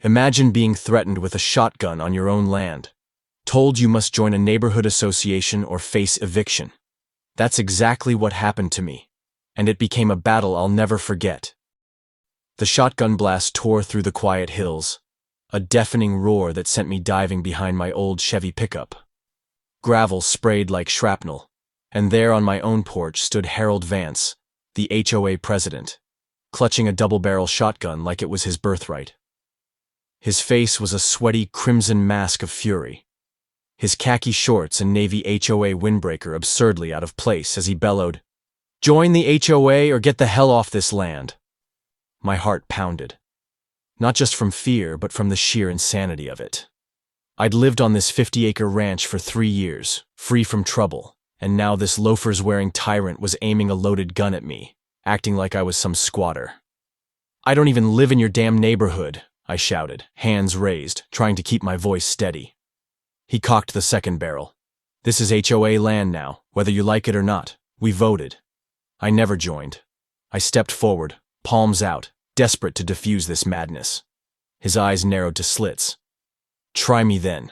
Imagine being threatened with a shotgun on your own land, told you must join a neighborhood association or face eviction. That's exactly what happened to me, and it became a battle I'll never forget. The shotgun blast tore through the quiet hills, a deafening roar that sent me diving behind my old Chevy pickup. Gravel sprayed like shrapnel, and there on my own porch stood Harold Vance, the HOA president, clutching a double-barrel shotgun like it was his birthright. His face was a sweaty crimson mask of fury, his khaki shorts and navy HOA windbreaker absurdly out of place as he bellowed, "Join the HOA or get the hell off this land." My heart pounded, not just from fear but from the sheer insanity of it. I'd lived on this 50-acre ranch for 3 years, free from trouble, and now this loafers-wearing tyrant was aiming a loaded gun at me, acting like I was some squatter. "I don't even live in your damn neighborhood," I shouted, hands raised, trying to keep my voice steady. He cocked the second barrel. "This is HOA land now, whether you like it or not. We voted." I never joined. I stepped forward, palms out, desperate to diffuse this madness. His eyes narrowed to slits. "Try me then."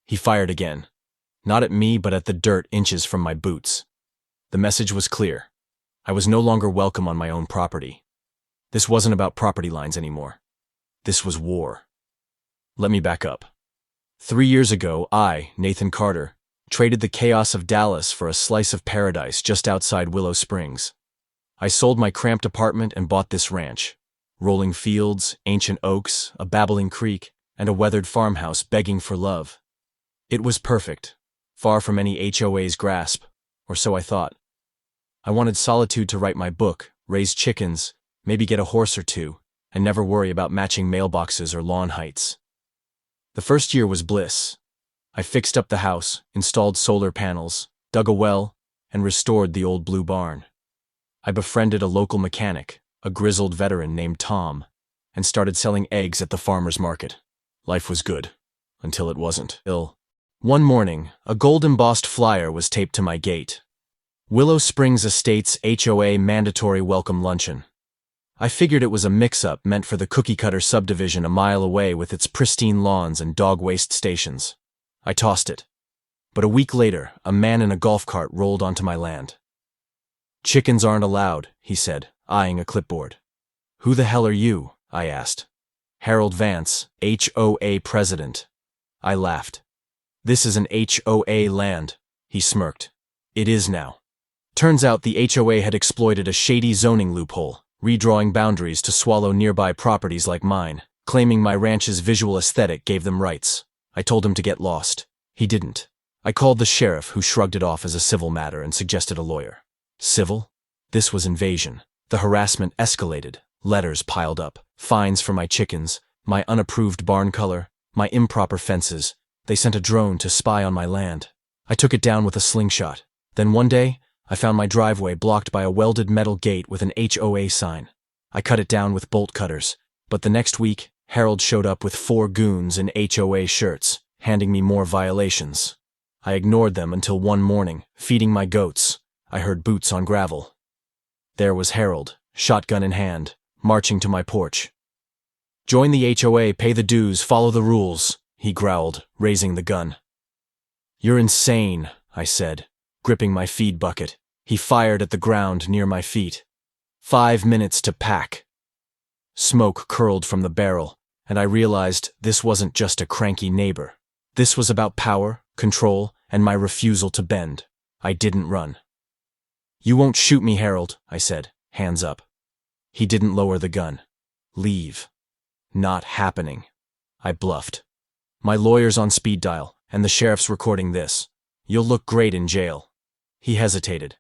He fired again, not at me but at the dirt inches from my boots. The message was clear. I was no longer welcome on my own property. This wasn't about property lines anymore. This was war. Let me back up. 3 years ago, I, Nathan Carter, traded the chaos of Dallas for a slice of paradise just outside Willow Springs. I sold my cramped apartment and bought this ranch. Rolling fields, ancient oaks, a babbling creek, and a weathered farmhouse begging for love. It was perfect, far from any HOA's grasp, or so I thought. I wanted solitude to write my book, raise chickens, maybe get a horse or two, and never worry about matching mailboxes or lawn heights. The first year was bliss. I fixed up the house, installed solar panels, dug a well, and restored the old blue barn. I befriended a local mechanic, a grizzled veteran named Tom, and started selling eggs at the farmer's market. Life was good, until it wasn't. One morning, a gold-embossed flyer was taped to my gate. Willow Springs Estates HOA Mandatory Welcome Luncheon. I figured it was a mix-up meant for the cookie-cutter subdivision a mile away with its pristine lawns and dog waste stations. I tossed it. But a week later, a man in a golf cart rolled onto my land. "Chickens aren't allowed," he said, eyeing a clipboard. "Who the hell are you?" I asked. "Harold Vance, HOA president." I laughed. "This is an HOA land," he smirked. "It is now." Turns out the HOA had exploited a shady zoning loophole, redrawing boundaries to swallow nearby properties like mine, claiming my ranch's visual aesthetic gave them rights. I told him to get lost. He didn't. I called the sheriff, who shrugged it off as a civil matter and suggested a lawyer. Civil? This was invasion. The harassment escalated. Letters piled up. Fines for my chickens, my unapproved barn color, my improper fences. They sent a drone to spy on my land. I took it down with a slingshot. Then one day, I found my driveway blocked by a welded metal gate with an HOA sign. I cut it down with bolt cutters, but the next week, Harold showed up with 4 goons in HOA shirts, handing me more violations. I ignored them until one morning, feeding my goats, I heard boots on gravel. There was Harold, shotgun in hand, marching to my porch. "Join the HOA, pay the dues, follow the rules," he growled, raising the gun. "You're insane," I said, gripping my feed bucket. He fired at the ground near my feet. 5 minutes to pack. Smoke curled from the barrel, and I realized this wasn't just a cranky neighbor. This was about power, control, and my refusal to bend. I didn't run. "You won't shoot me, Harold," I said, hands up. He didn't lower the gun. "Leave." "Not happening." I bluffed. "My lawyer's on speed dial, and the sheriff's recording this. You'll look great in jail." He hesitated.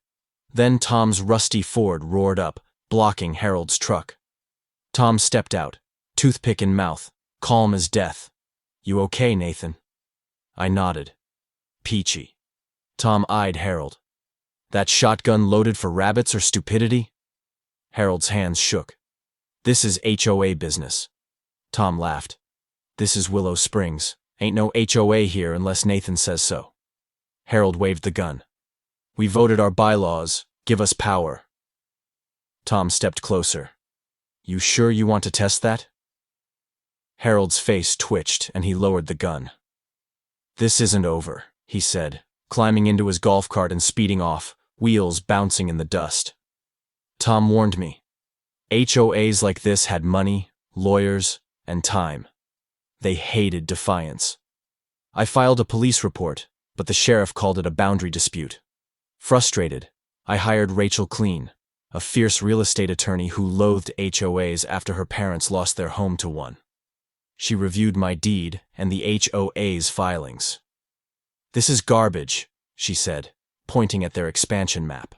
Then Tom's rusty Ford roared up, blocking Harold's truck. Tom stepped out, toothpick in mouth, calm as death. "You okay, Nathan?" I nodded. "Peachy." Tom eyed Harold. "That shotgun loaded for rabbits or stupidity?" Harold's hands shook. "This is HOA business." Tom laughed. "This is Willow Springs. Ain't no HOA here unless Nathan says so." Harold waved the gun. "We voted our bylaws. Give us power." Tom stepped closer. "You sure you want to test that?" Harold's face twitched and he lowered the gun. "This isn't over," he said, climbing into his golf cart and speeding off, wheels bouncing in the dust. Tom warned me. HOAs like this had money, lawyers, and time. They hated defiance. I filed a police report, but the sheriff called it a boundary dispute. Frustrated, I hired Rachel Clean, a fierce real estate attorney who loathed HOAs after her parents lost their home to one. She reviewed my deed and the HOA's filings. "This is garbage," she said, pointing at their expansion map.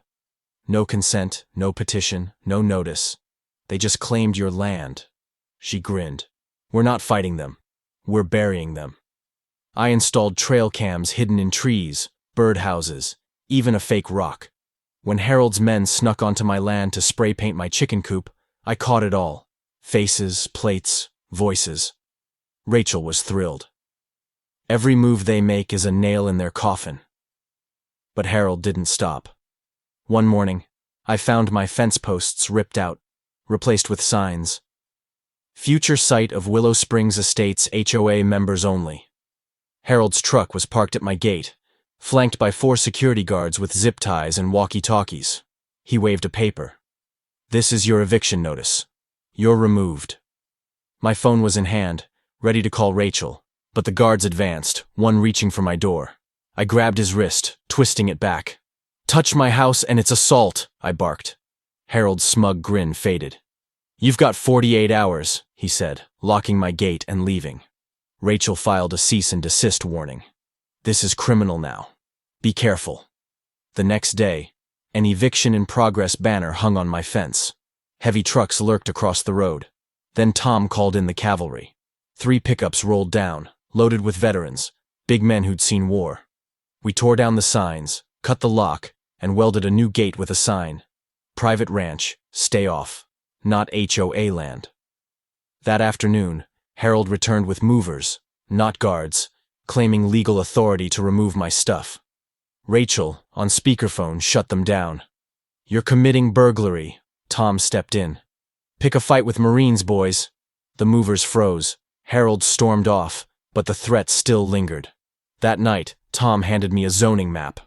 "No consent, no petition, no notice. They just claimed your land." She grinned. "We're not fighting them. We're burying them." I installed trail cams hidden in trees, birdhouses, even a fake rock. When Harold's men snuck onto my land to spray paint my chicken coop, I caught it all. Faces, plates, voices. Rachel was thrilled. Every move they make is a nail in their coffin. But Harold didn't stop. One morning, I found my fence posts ripped out, replaced with signs. "Future site of Willow Springs Estates, HOA members only." Harold's truck was parked at my gate, flanked by 4 security guards with zip ties and walkie-talkies. He waved a paper. "This is your eviction notice. You're removed." My phone was in hand, ready to call Rachel, but the guards advanced, one reaching for my door. I grabbed his wrist, twisting it back. "Touch my house and it's assault," I barked. Harold's smug grin faded. "You've got 48 hours, he said, locking my gate and leaving. Rachel filed a cease and desist warning. "This is criminal now. Be careful." The next day, an eviction in progress banner hung on my fence. Heavy trucks lurked across the road. Then Tom called in the cavalry. 3 pickups rolled down, loaded with veterans, big men who'd seen war. We tore down the signs, cut the lock, and welded a new gate with a sign. "Private ranch, stay off. Not HOA land." That afternoon, Harold returned with movers, not guards, claiming legal authority to remove my stuff. Rachel, on speakerphone, shut them down. "You're committing burglary," Tom stepped in. "Pick a fight with Marines, boys." The movers froze. Harold stormed off, but the threat still lingered. That night, Tom handed me a zoning map.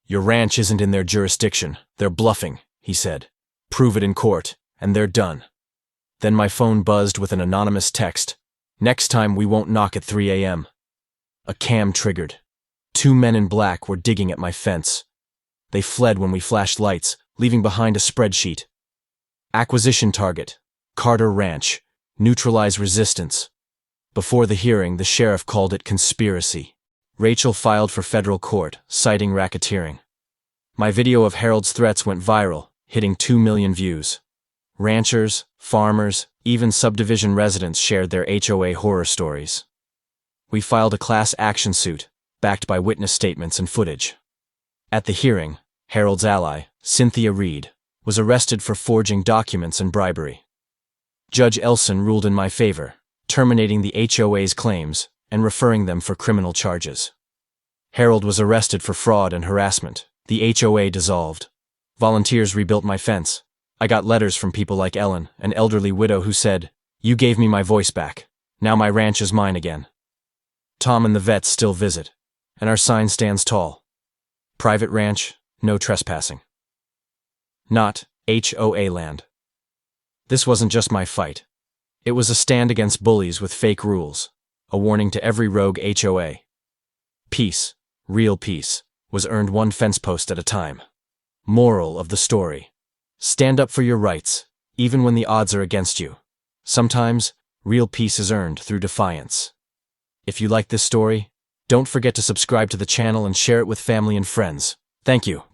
"Your ranch isn't in their jurisdiction. They're bluffing," he said. "Prove it in court, and they're done." Then my phone buzzed with an anonymous text. "Next time we won't knock at 3 a.m. A cam triggered. 2 men in black were digging at my fence. They fled when we flashed lights, leaving behind a spreadsheet. Acquisition target, Carter Ranch, neutralize resistance. Before the hearing, the sheriff called it conspiracy. Rachel filed for federal court, citing racketeering. My video of Harold's threats went viral, hitting 2 million views. Ranchers, farmers, even subdivision residents shared their HOA horror stories. We filed a class action suit, backed by witness statements and footage. At the hearing, Harold's ally, Cynthia Reed, was arrested for forging documents and bribery. Judge Elson ruled in my favor, terminating the HOA's claims and referring them for criminal charges. Harold was arrested for fraud and harassment. The HOA dissolved. Volunteers rebuilt my fence. I got letters from people like Ellen, an elderly widow who said, "You gave me my voice back. Now my ranch is mine again." Tom and the vets still visit, and our sign stands tall. Private ranch, no trespassing. Not HOA land. This wasn't just my fight. It was a stand against bullies with fake rules, a warning to every rogue HOA. Peace, real peace, was earned 1 fence post at a time. Moral of the story: stand up for your rights, even when the odds are against you. Sometimes, real peace is earned through defiance. If you like this story, don't forget to subscribe to the channel and share it with family and friends. Thank you.